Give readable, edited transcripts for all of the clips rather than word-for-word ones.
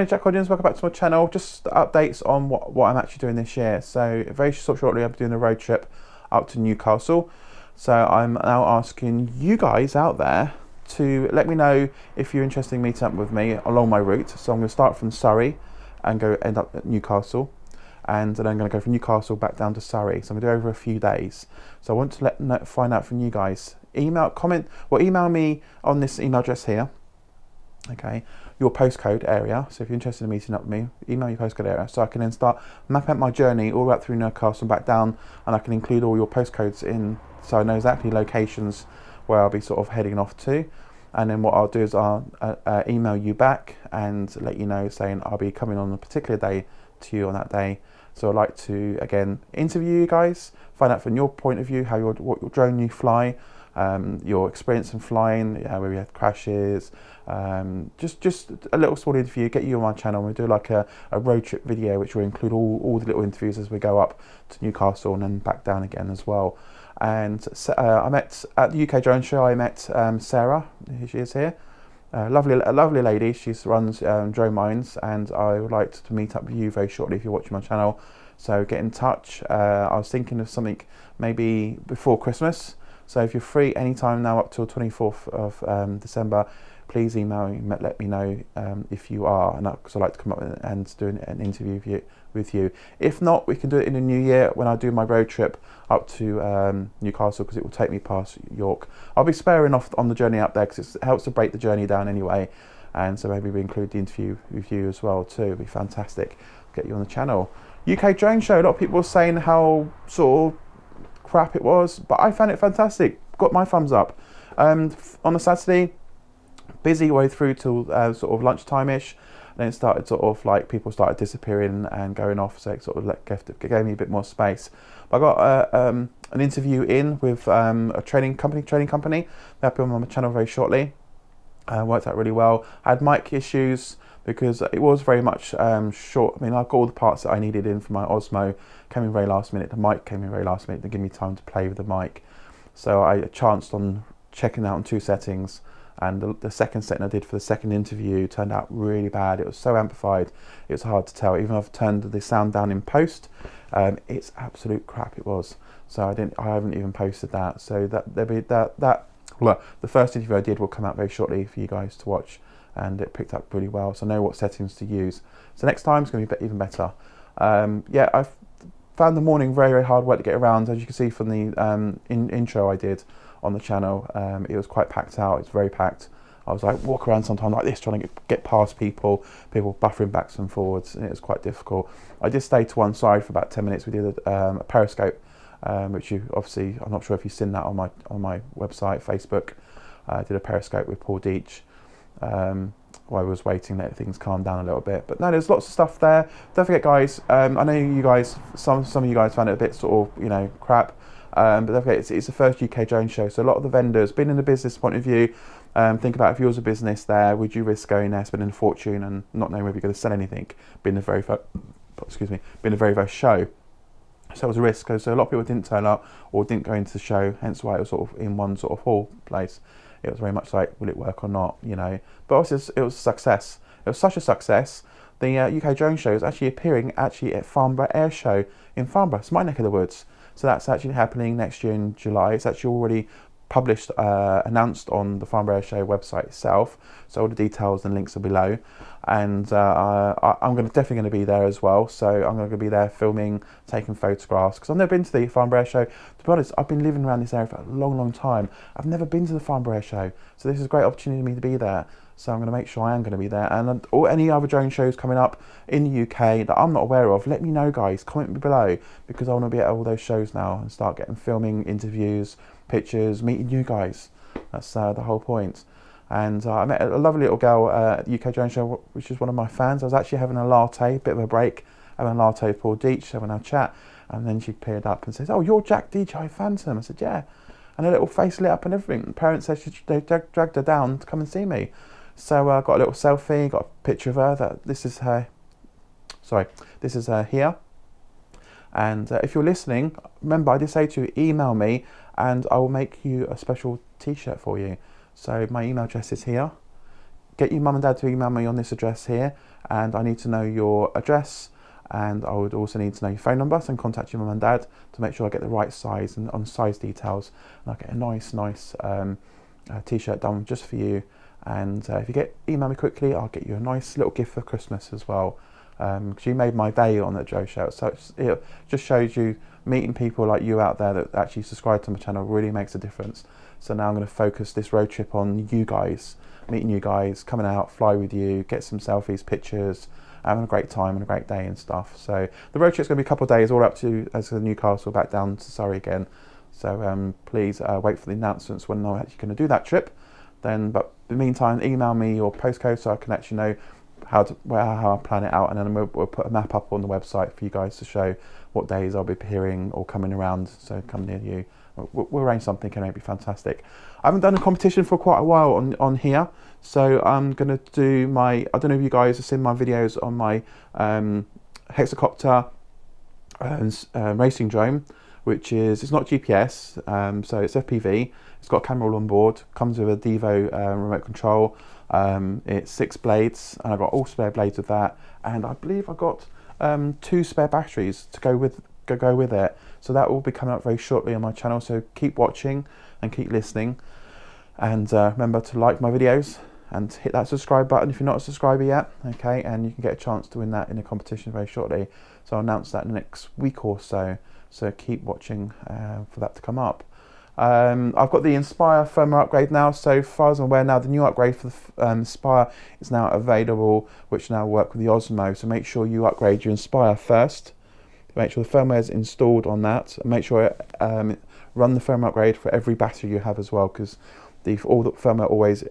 morning, Jack Hodgins. Welcome back to my channel. Just updates on what I'm actually doing this year. So very shortly, I'm doing a road trip up to Newcastle. So I'm now asking you guys out there to let me know if you're interested in meeting up with me along my route. So I'm going to start from Surrey and end up at Newcastle, and then I'm going to go from Newcastle back down to Surrey. So I'm going to do over a few days. So I want to find out from you guys. Email me on this email address here. Okay, your postcode area. So if you're interested in meeting up with me, email your postcode area so I can then start mapping out my journey all the way up through Newcastle and back down, and I can include all your postcodes in so I know exactly locations where I'll be sort of heading off to. And then what I'll do is I'll email you back and let you know, saying I'll be coming on a particular day to you on that day. So I'd like to again interview you guys, find out from your point of view what your drone you fly, your experience in flying, where we had crashes, just a little small interview, get you on my channel. We'll do like a road trip video which will include all the little interviews as we go up to Newcastle and then back down again as well. And I met at the UK Drone Show, I met Sarah. Here she is here. A lovely lady. She runs Drone Minds, and I would like to meet up with you very shortly if you're watching my channel. So get in touch. I was thinking of something maybe before Christmas. So if you're free anytime now up till 24th of December, please email me, let me know if you are, and because I'd like to come up and do an interview with you. If not, we can do it in the new year when I do my road trip up to Newcastle, because it will take me past York. I'll be sparing off on the journey up there because it helps to break the journey down anyway, and so maybe we include the interview with you as well too. It'd be fantastic. Get you on the channel. UK Drone Show, a lot of people were saying how sort of crap it was, but I found it fantastic. Got my thumbs up. On a Saturday, busy way through till sort of lunchtime-ish. Then it started sort of like people started disappearing and going off, so it sort of gave me a bit more space. But I got an interview in with a training company. They'll be on my channel very shortly. Worked out really well. I had mic issues because it was very much short. I mean, I've got all the parts that I needed in for my Osmo. Came in very last minute. The mic came in very last minute to give me time to play with the mic. So I chanced on checking out on 2 settings, and the second setting I did for the second interview turned out really bad. It was so amplified, it was hard to tell. Even though I've turned the sound down in post, it's absolute crap it was. So I haven't even posted that. So the first interview I did will come out very shortly for you guys to watch, and it picked up really well. So I know what settings to use. So next time it's going to be even better. Yeah, I've found the morning very hard work to get around. As you can see from the intro I did on the channel, it was quite packed out. It's very packed. I was like walk around sometimes like this trying to get past people buffering backwards and forwards, and it was quite difficult. I did stay to one side for about 10 minutes. We did a periscope, which you obviously, I'm not sure if you've seen that on my website, Facebook. I did a periscope with Paul Deach while I was waiting, let things calm down a little bit. But no, there's lots of stuff there. Don't forget, guys, I know you guys, some of you guys found it a bit sort of, crap. But don't forget, it's the first UK drone show, so a lot of the vendors, being in a business point of view, think about if yours a business there, would you risk going there, spending a fortune and not knowing whether you're going to sell anything, being the very first show. So it was a risk, because a lot of people didn't turn up or didn't go into the show, hence why it was sort of in one sort of hall place. It was very much like, will it work or not, But obviously it was a success. It was such a success. The UK drone show is actually appearing at Farnborough Air Show in Farnborough. It's my neck of the woods. So that's actually happening next year in July. It's actually already published, announced on the Farnborough Air Show website itself. So all the details and links are below. And I'm definitely going to be there as well. So I'm going to be there filming, taking photographs, because I've never been to the Farnborough Air Show. To be honest, I've been living around this area for a long time. I've never been to the Farnborough Air Show. So this is a great opportunity for me to be there. So I'm going to make sure I am going to be there. And or any other drone shows coming up in the UK that I'm not aware of, let me know, guys. Comment below, because I want to be at all those shows now and start getting filming, interviews, pictures, meeting you guys. That's the whole point. And I met a lovely little girl at the UK Drone Show, which is one of my fans. I was actually having a latte, bit of a break, having a latte with Paul Deach, having a chat. And then she appeared up and says, "Oh, you're Jack DJI Phantom." I said, "Yeah." And her little face lit up and everything. The parents said they dragged her down to come and see me. So I got a little selfie, got a picture of her. This is her here. And if you're listening, remember I did say to email me and I will make you a special t-shirt for you. So my email address is here. get your mum and dad to email me on this address here, and I need to know your address, and I would also need to know your phone number, so I can contact your mum and dad to make sure I get the right size and on size details, and I'll get a nice t-shirt done just for you. And if you email me quickly, I'll get you a nice little gift for Christmas as well, because you made my day on that Joe show. So it just shows you meeting people like you out there that actually subscribe to my channel really makes a difference. So now I'm going to focus this road trip on you guys, meeting you guys, coming out, fly with you, get some selfies, pictures, having a great time and a great day and stuff. So the road trip's going to be a couple of days, all up to Newcastle, back down to Surrey again. So please wait for the announcements when I'm actually going to do that trip. But in the meantime, email me your postcode so I can actually know how I plan it out, and then we'll put a map up on the website for you guys to show what days I'll be appearing or coming around. So come near you. We'll arrange something and it'll be fantastic. I haven't done a competition for quite a while on here, so I'm going to do I don't know if you guys have seen my videos on my hexacopter racing drone, which it's not GPS, so it's FPV. It's got a camera all on board, comes with a Devo remote control. It's 6 blades, and I got all spare blades with that, and I believe I got 2 spare batteries to go with it. So that will be coming up very shortly on my channel, so keep watching and keep listening, and remember to like my videos and hit that subscribe button if you're not a subscriber yet, okay? And you can get a chance to win that in a competition very shortly, so I'll announce that in the next week or so, so keep watching for that to come up. I've got the Inspire firmware upgrade now, so far as I'm aware now, the new upgrade for the Inspire is now available, which now work with the Osmo, so make sure you upgrade your Inspire first. Make sure the firmware is installed on that, and make sure run the firmware upgrade for every battery you have as well, because all the firmware always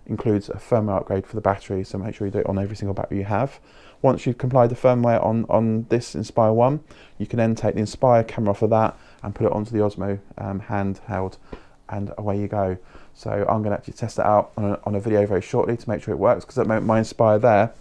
includes a firmware upgrade for the battery, so make sure you do it on every single battery you have. Once you've complied the firmware on this Inspire 1, you can then take the Inspire camera off of that and put it onto the Osmo handheld, and away you go. So I'm going to actually test it out on a video very shortly to make sure it works, because at the moment my Inspire there,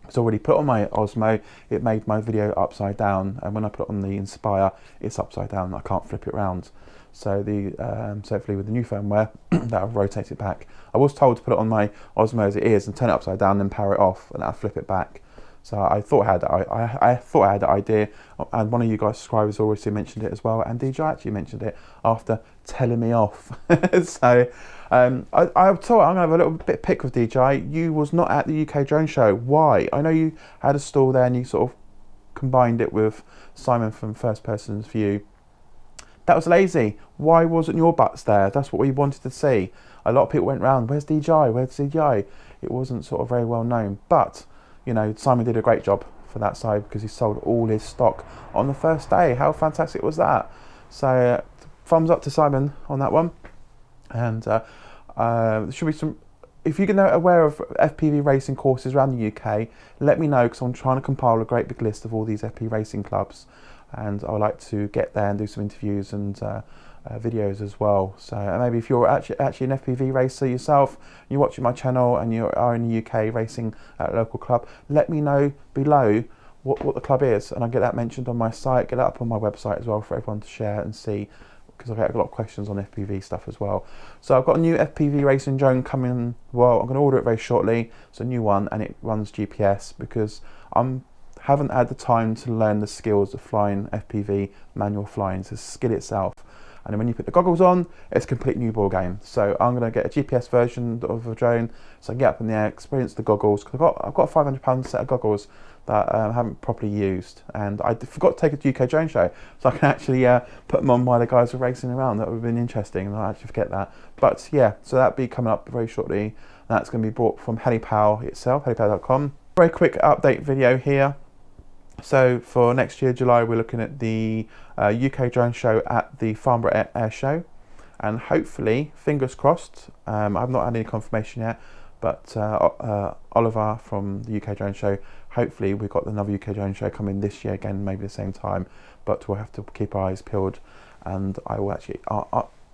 it's already put on my Osmo, it made my video upside down, and when I put it on the Inspire, it's upside down, I can't flip it around. So so hopefully with the new firmware, that'll rotate it back. I was told to put it on my Osmo as it is and turn it upside down and power it off, and I'll flip it back. So I thought I had that idea, and one of you guys subscribers already mentioned it as well, and DJ actually mentioned it after telling me off. So I thought I'm gonna have a little bit of pick with DJ. You was not at the UK drone show. Why? I know you had a stall there and you sort of combined it with Simon from First Person's View. That was lazy. Why wasn't your butts there? That's what we wanted to see. A lot of people went round, where's DJ? Where's DJ? It wasn't sort of very well known, but you know, Simon did a great job for that side because he sold all his stock on the first day. How fantastic was that? So thumbs up to Simon on that one. And there should be some, if you're aware of FPV racing courses around the UK, let me know, because I'm trying to compile a great big list of all these FPV racing clubs, and I would like to get there and do some interviews and videos as well. So maybe if you're actually an FPV racer yourself, you're watching my channel and you are in the UK racing at a local club, let me know below what the club is, and I'll get that mentioned on my site, get that up on my website as well for everyone to share and see, because I get a lot of questions on FPV stuff as well. So I've got a new FPV racing drone coming, well, I'm going to order it very shortly. It's a new one, and it runs GPS, because haven't had the time to learn the skills of flying FPV manual flying, so the skill itself. And then when you put the goggles on, it's a complete new ball game. So I'm going to get a GPS version of a drone, so I can get up in the air, experience the goggles. Cause I've got a £500 set of goggles that I haven't properly used, and I forgot to take it to UK Drone Show, so I can actually put them on while the guys are racing around. That would have been interesting, and I actually forget that. But yeah, so that'll be coming up very shortly. That's going to be brought from HeliPal itself, helipal.com. Very quick update video here. So for next year, July, we're looking at the UK Drone Show at the Farnborough Air Show, and hopefully, fingers crossed, I've not had any confirmation yet, but Oliver from the UK Drone Show, hopefully we've got another UK Drone Show coming this year again, maybe the same time, but we'll have to keep our eyes peeled, and I will actually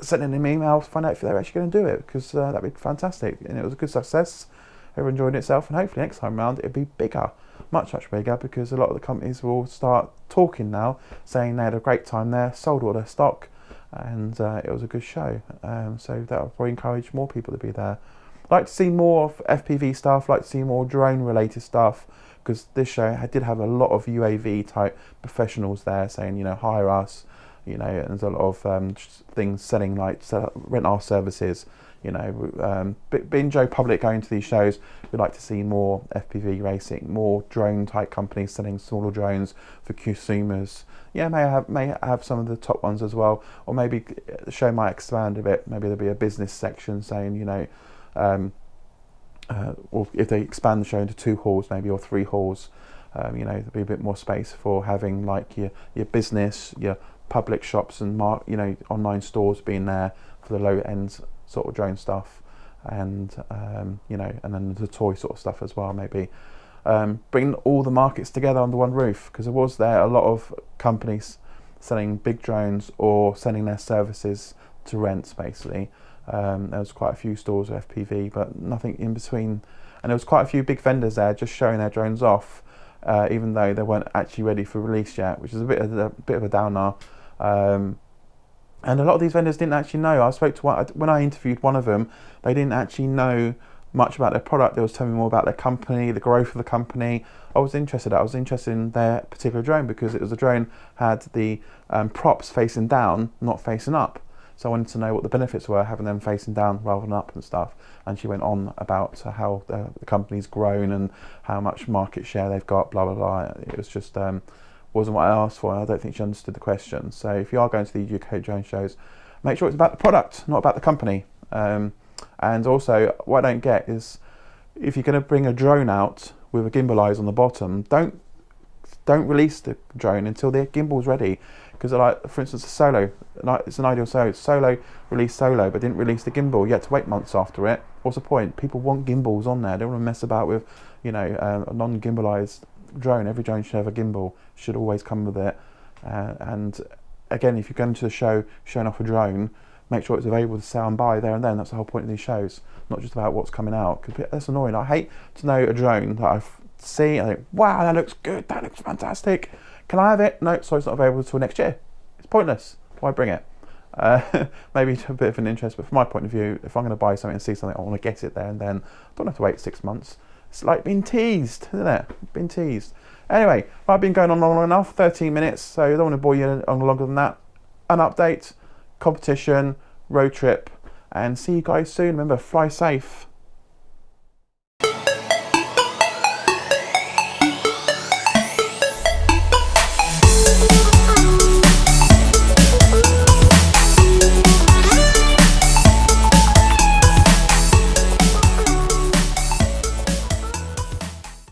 send in an email to find out if they're actually going to do it, because that'd be fantastic, and it was a good success. Everyone enjoyed itself, and hopefully next time around it'll be bigger, much bigger, because a lot of the companies will start talking now, saying they had a great time there, sold all their stock, and it was a good show. So that will probably encourage more people to be there. like to see more of FPV stuff, like to see more drone related stuff, because this show did have a lot of UAV type professionals there saying, you know, hire us, you know, and there's a lot of things selling, like rent our services, you know. Being Joe Public going to these shows, we'd like to see more FPV racing, more drone type companies selling smaller drones for consumers. Yeah, may have some of the top ones as well, or maybe the show might expand a bit. Maybe there'll be a business section saying, you know, or if they expand the show into 2 halls maybe, or 3 halls, you know, there'll be a bit more space for having like your business, your public shops and you know, online stores being there for the low end sort of drone stuff, and you know, and then the toy sort of stuff as well, maybe. Bring all the markets together under one roof, because there was a lot of companies selling big drones or selling their services to rent, basically. There was quite a few stores of FPV, but nothing in between, and there was quite a few big vendors there just showing their drones off, even though they weren't actually ready for release yet, which is a bit of a downer. And a lot of these vendors didn't actually know. I spoke to when I interviewed one of them, they didn't actually know much about their product. They was telling me more about their company, the growth of the company. I was interested in their particular drone, because it was a drone had the props facing down, not facing up. So I wanted to know what the benefits were having them facing down rather than up and stuff. And she went on about how the company's grown and how much market share they've got, blah blah blah. It was just wasn't what I asked for. I don't think she understood the question. So if you are going to the UK drone shows, make sure it's about the product, not about the company. And also, what I don't get is, if you're going to bring a drone out with a gimbal eyes on the bottom, don't release the drone until the gimbal's ready. Because, like, for instance, Solo, it's an ideal Solo. Solo released Solo, but didn't release the gimbal. You had to wait months after it. What's the point? People want gimbals on there. They don't want to mess about with, you know, a non-gimbalized drone. Every drone should have a gimbal. Should always come with it. And again, if you're going to the show showing off a drone, make sure it's available to sell and buy there and then. That's the whole point of these shows, not just about what's coming out. Because that's annoying. I hate to know a drone that I see and I think, wow, that looks good, that looks fantastic. Can I have it? No, sorry, it's not available until next year. It's pointless. Why bring it? Maybe a bit of an interest, but from my point of view, if I'm going to buy something and see something, I want to get it there and then. I don't have to wait 6 months. It's like being teased, isn't it? Being teased. Anyway, I've been going on long enough, 13 minutes, so I don't want to bore you on longer than that. An update, competition, road trip, and see you guys soon. Remember, fly safe.